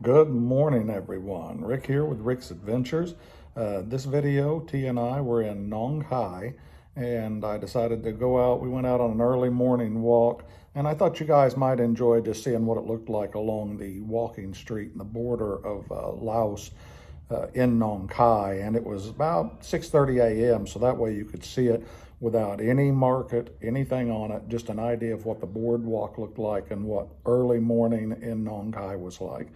Good morning, everyone. Rick here with Rick's Adventures. This video, T and I were in Nong Khai, and I decided to go out. We went out on an early morning walk, and I thought you guys might enjoy just seeing what it looked like along the walking street in the border of Laos in Nong Khai. And it was about 6:30 a.m., so that way you could see it without any market, anything on it, just an idea of what the boardwalk looked like and what early morning in Nong Khai was like.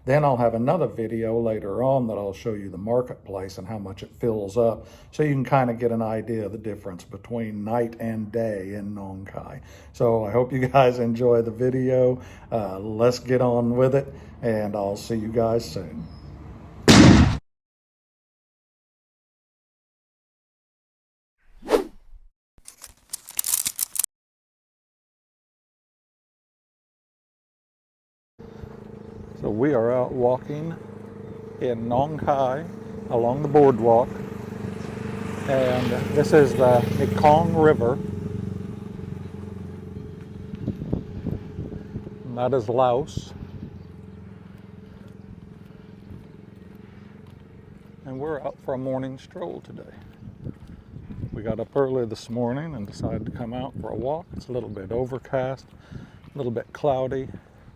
Then I'll have another video later on that I'll show you the marketplace and how much it fills up, so you can kind of get an idea of the difference between night and day in Nong Khai. So I hope you guys enjoy the video. Let's get on with it, and I'll see you guys soon. So we are out walking in Nong Khai along the boardwalk, and this is the Mekong River, and that is Laos. And we're out for a morning stroll today. We got up early this morning and decided to come out for a walk. It's a little bit overcast, a little bit cloudy,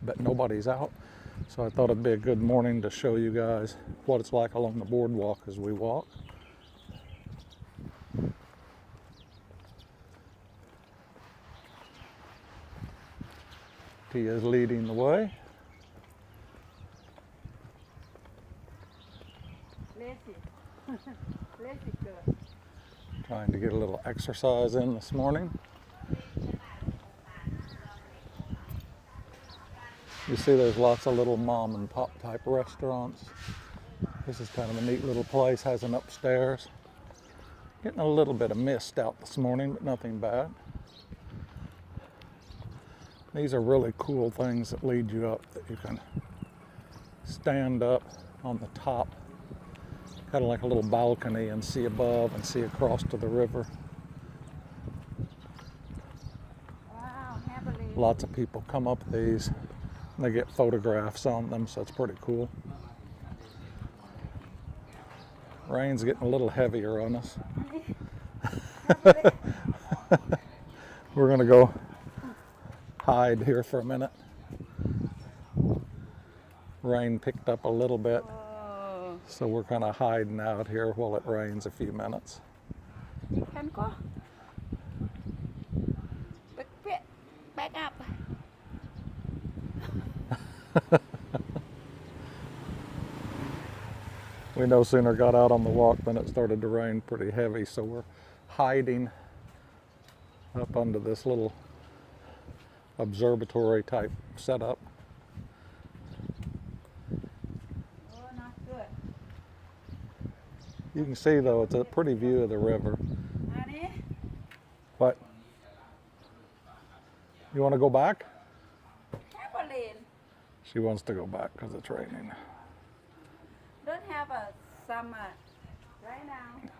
but nobody's out. So I thought it'd be a good morning to show you guys what it's like along the boardwalk as we walk. Tia is leading the way. Trying to get a little exercise in this morning. You see there's lots of little mom and pop type restaurants. This is kind of a neat little place, has an upstairs. Getting a little bit of mist out this morning, but nothing bad. These are really cool things that lead you up, that you can stand up on the top, kind of like a little balcony, and see above and see across to the river. Wow, lots of people come up these. They get photographs on them, so it's pretty cool. Rain's getting a little heavier on us. We're gonna go hide here for a minute. Rain picked up a little bit, so we're kind of hiding out here while it rains a few minutes. Can go. Back up. We no sooner got out on the walk than it started to rain pretty heavy, so we're hiding up under this little observatory type setup. Oh, not good. You can see though, it's a pretty view of the river. Honey? What? You want to go back? Trampoline. She wants to go back because it's raining. Don't have a summer right now.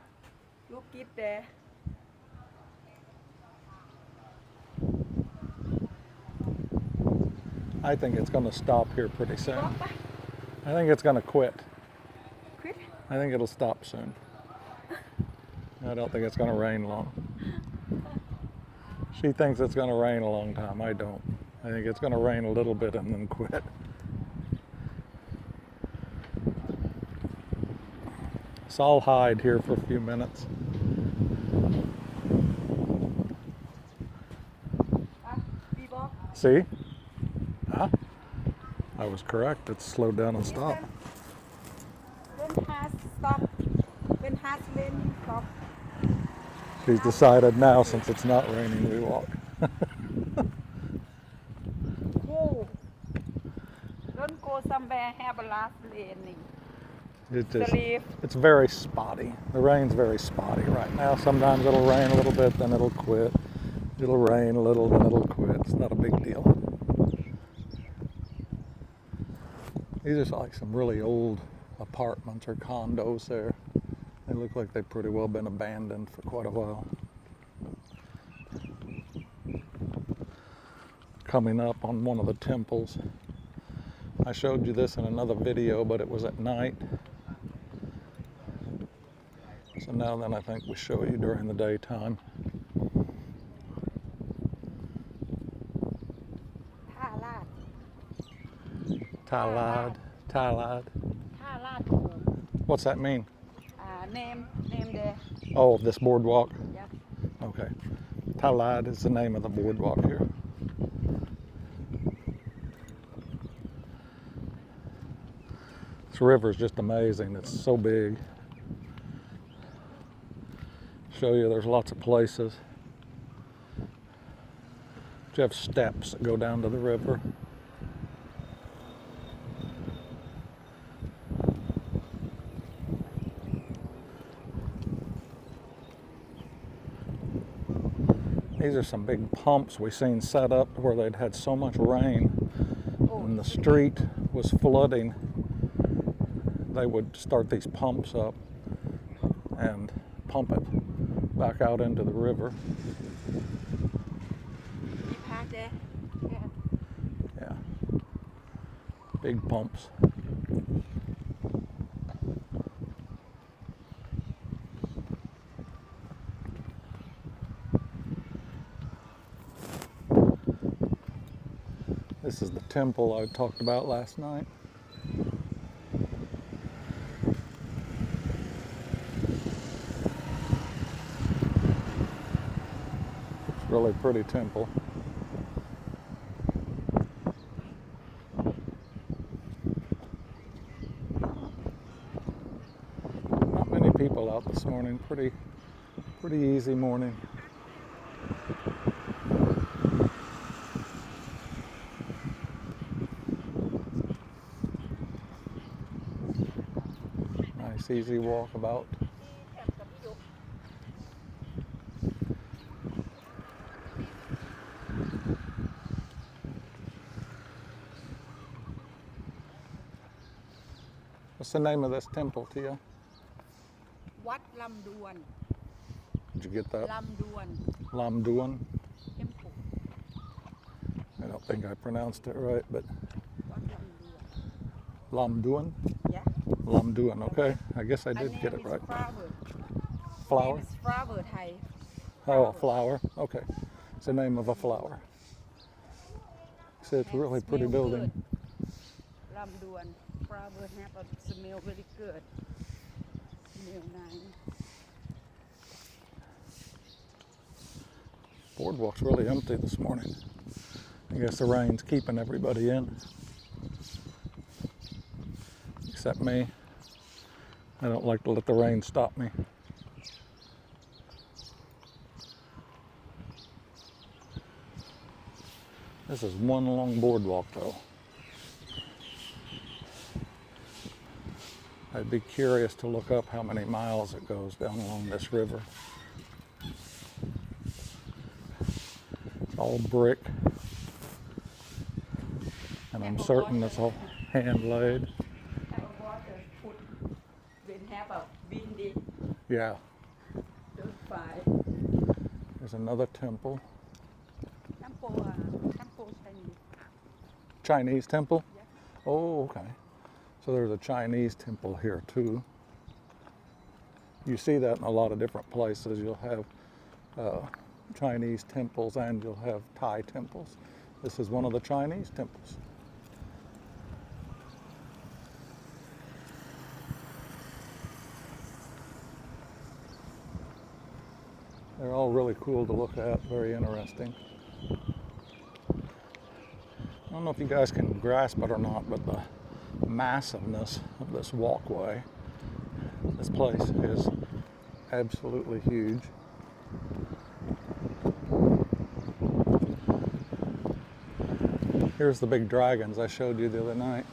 Look it there. I think it's going to stop here pretty soon. I think it's going to quit. Quit? I think it'll stop soon. I don't think it's going to rain long. She thinks it's going to rain a long time. I don't. I think it's going to rain a little bit and then quit. So I'll hide here for a few minutes. See? Huh? I was correct. It's slowed down and stopped. When has stop? When has rain stop? She's decided now, since it's not raining, we walk. Go. Don't go somewhere have a last raining. It's very spotty. The rain's very spotty right now. Sometimes it'll rain a little bit, then it'll quit. It'll rain a little, then it'll quit. It's not a big deal. These are like some really old apartments or condos there. They look like they've pretty well been abandoned for quite a while. Coming up on one of the temples. I showed you this in another video, but it was at night. So now then I think we show you during the daytime. Thailand. Thailand. Thailand. Thailand. What's that mean? Name there. Oh, this boardwalk? Yep. Okay. Thailand is the name of the boardwalk here. This river is just amazing. It's so big. Show you there's lots of places. You have steps that go down to the river. These are some big pumps we seen set up where they'd had so much rain and the street was flooding. They would start these pumps up and pump it back out into the river. You park there? Yeah. Yeah. Big pumps. This is the temple I talked about last night. It's a really pretty temple. Not many people out this morning. Pretty easy morning. Nice easy walkabout. What's the name of this temple, Tia? Wat Lam Duan. Did you get that? Lam Duan Lam Duan. Temple. I don't think I pronounced it right, but Wat Lam Duan. Lam Duan? Yeah. Lam Duan, okay. I guess I And did get name it is right. Flower. Flower? Name is Flower Thai. Oh, a flower. Okay. It's the name of a flower. So it's a really pretty Smell building. good. Lam Duan. Flower have a smell very good. Smell nice. Boardwalk's really empty this morning. I guess the rain's keeping everybody in. Except me. I don't like to let the rain stop me. This is one long boardwalk though. I'd be curious to look up how many miles it goes down along this river. It's all brick. And I'm certain it's all hand laid. Have a water put when have a windy Yeah. don't fire. There's another temple. Temple Chinese. Chinese temple? Yeah. Oh, okay. So there's a Chinese temple here too. You see that in a lot of different places. You'll have Chinese temples and you'll have Thai temples. This is one of the Chinese temples. They're all really cool to look at, very interesting. I don't know if you guys can grasp it or not, but the massiveness of this walkway, this place is absolutely huge. Here's the big dragons I showed you the other night.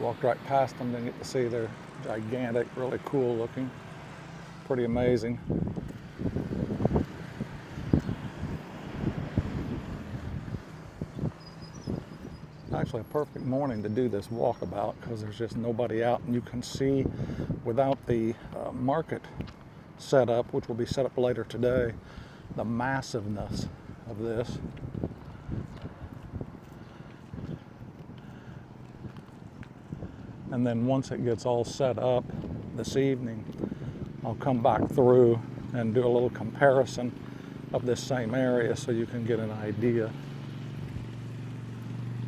Walked right past them, didn't get to see they're gigantic, really cool looking. Pretty amazing. Actually a perfect morning to do this walkabout because there's just nobody out and you can see without the market set up, which will be set up later today, the massiveness of this. And then once it gets all set up this evening, I'll come back through and do a little comparison of this same area so you can get an idea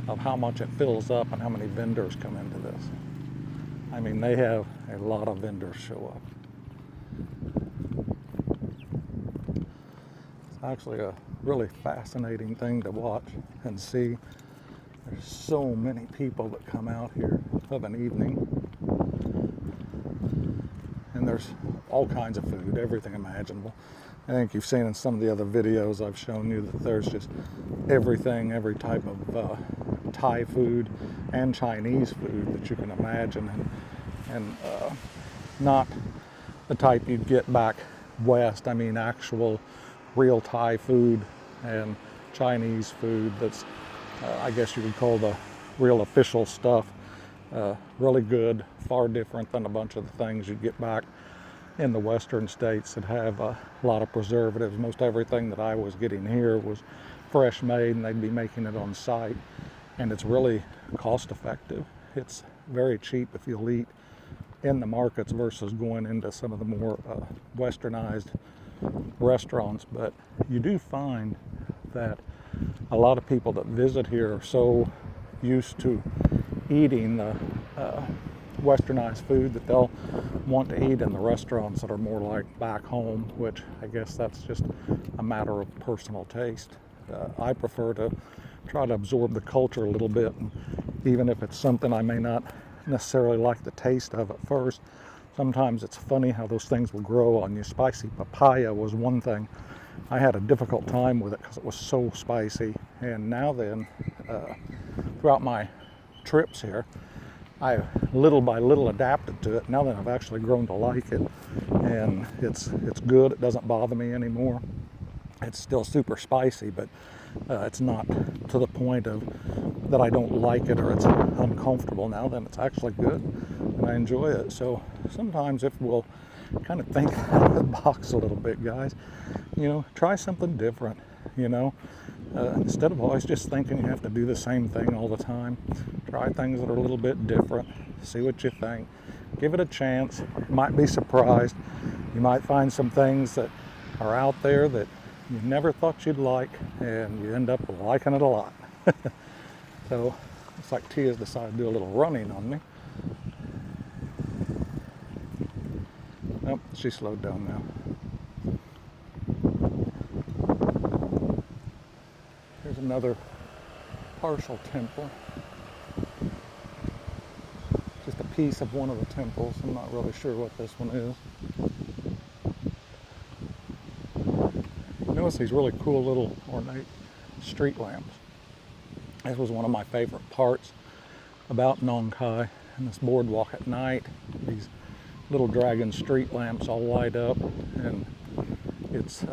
of how much it fills up and how many vendors come into this. I mean, they have a lot of vendors show up. It's actually a really fascinating thing to watch and see. There's so many people that come out here of an evening. And there's all kinds of food, everything imaginable. I think you've seen in some of the other videos I've shown you that there's just everything, every type of Thai food and Chinese food that you can imagine, and not the type you'd get back west. I mean actual real Thai food and Chinese food that's I guess you would call the real official stuff. Really good, far different than a bunch of the things you'd get back in the western states that have a lot of preservatives. Most everything that I was getting here was fresh made, and they'd be making it on site, and it's really cost effective. It's very cheap if you'll eat in the markets versus going into some of the more westernized restaurants. But you do find that a lot of people that visit here are so used to eating the westernized food that they'll want to eat in the restaurants that are more like back home, which I guess that's just a matter of personal taste. I prefer to try to absorb the culture a little bit, and even if it's something I may not necessarily like the taste of at first, sometimes it's funny how those things will grow on you. Spicy papaya was one thing. I had a difficult time with it because it was so spicy, and now then, throughout my trips here, I little by little adapted to it. Now that I've actually grown to like it, and it's good. It doesn't bother me anymore. It's still super spicy, but it's not to the point of that I don't like it or it's uncomfortable. Now then, it's actually good, and I enjoy it. So sometimes if we'll kind of think out of the box a little bit, guys, you know, try something different, you know. Instead of always just thinking you have to do the same thing all the time, try things that are a little bit different, see what you think, give it a chance. You might be surprised. You might find some things that are out there that you never thought you'd like, and you end up liking it a lot. So looks like Tia's decided to do a little running on me. Oh, she slowed down now. Here's another partial temple. Just a piece of one of the temples. I'm not really sure what this one is. Notice these really cool little ornate street lamps. This was one of my favorite parts about Nong Khai and this boardwalk at night. These little dragon street lamps all light up, and it's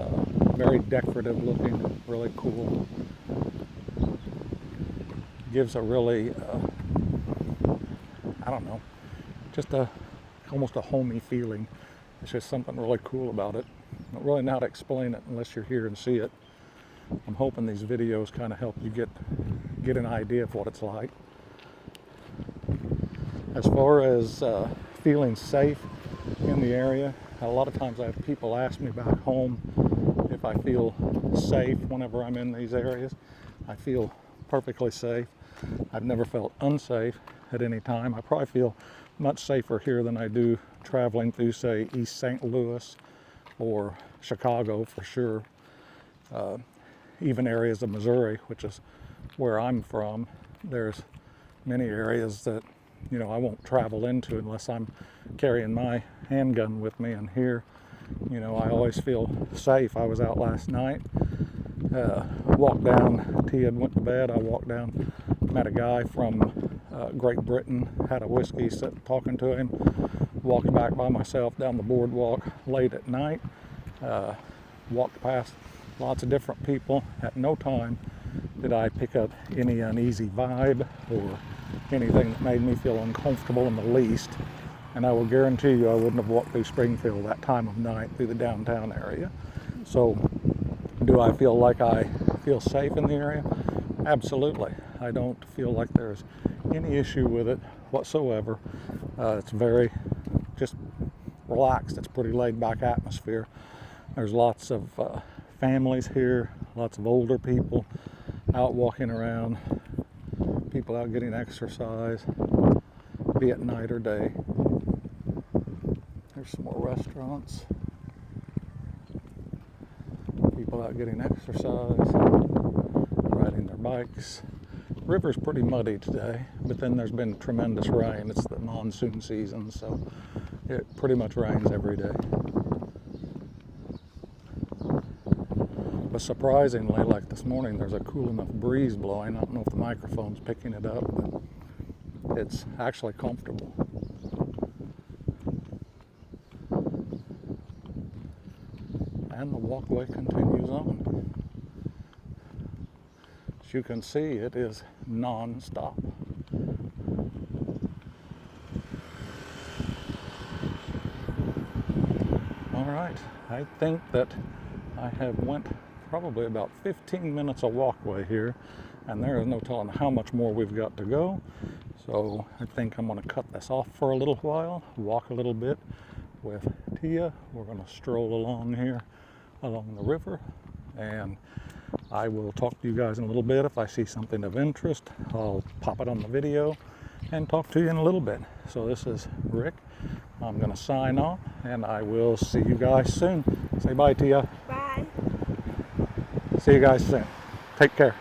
very decorative looking, really cool. Gives a really, I don't know, just almost a homey feeling. It's just something really cool about it. I don't really know how to explain it unless you're here and see it. I'm hoping these videos kind of help you get an idea of what it's like. As far as feeling safe in the area, a lot of times I have people ask me back home if I feel safe whenever I'm in these areas. I feel perfectly safe. I've never felt unsafe at any time. I probably feel much safer here than I do traveling through, say, East St. Louis or Chicago for sure. Even areas of Missouri, which is where I'm from, there's many areas that, you know, I won't travel into unless I'm carrying my handgun with me. And here, you know, I always feel safe. I was out last night, walked down, Tia had went to bed, I walked down, met a guy from Great Britain, had a whiskey, sitting talking to him, walked back by myself down the boardwalk late at night, walked past lots of different people. At no time did I pick up any uneasy vibe or anything that made me feel uncomfortable in the least. And I will guarantee you I wouldn't have walked through Springfield that time of night through the downtown area. So do I feel like I feel safe in the area? Absolutely. I don't feel like there's any issue with it whatsoever. It's very just relaxed. It's a pretty laid back atmosphere. There's lots of families here, lots of older people out walking around, people out getting exercise, be it night or day. There's some more restaurants, people out getting exercise, riding their bikes. The river's pretty muddy today, but then there's been tremendous rain. It's the monsoon season, so it pretty much rains every day. But surprisingly, like this morning, there's a cool enough breeze blowing. I don't know if the microphone's picking it up, but it's actually comfortable. And the walkway continues on. As you can see, it is non-stop. All right, I think that I have went probably about 15 minutes of walkway here, and there is no telling how much more we've got to go. So I think I'm going to cut this off for a little while, walk a little bit with Tia. We're going to stroll along here along the river, and I will talk to you guys in a little bit. If I see something of interest, I'll pop it on the video and talk to you in a little bit. So this is Rick. I'm going to sign off, and I will see you guys soon. Say bye, Tia. Bye. See you guys soon. Take care.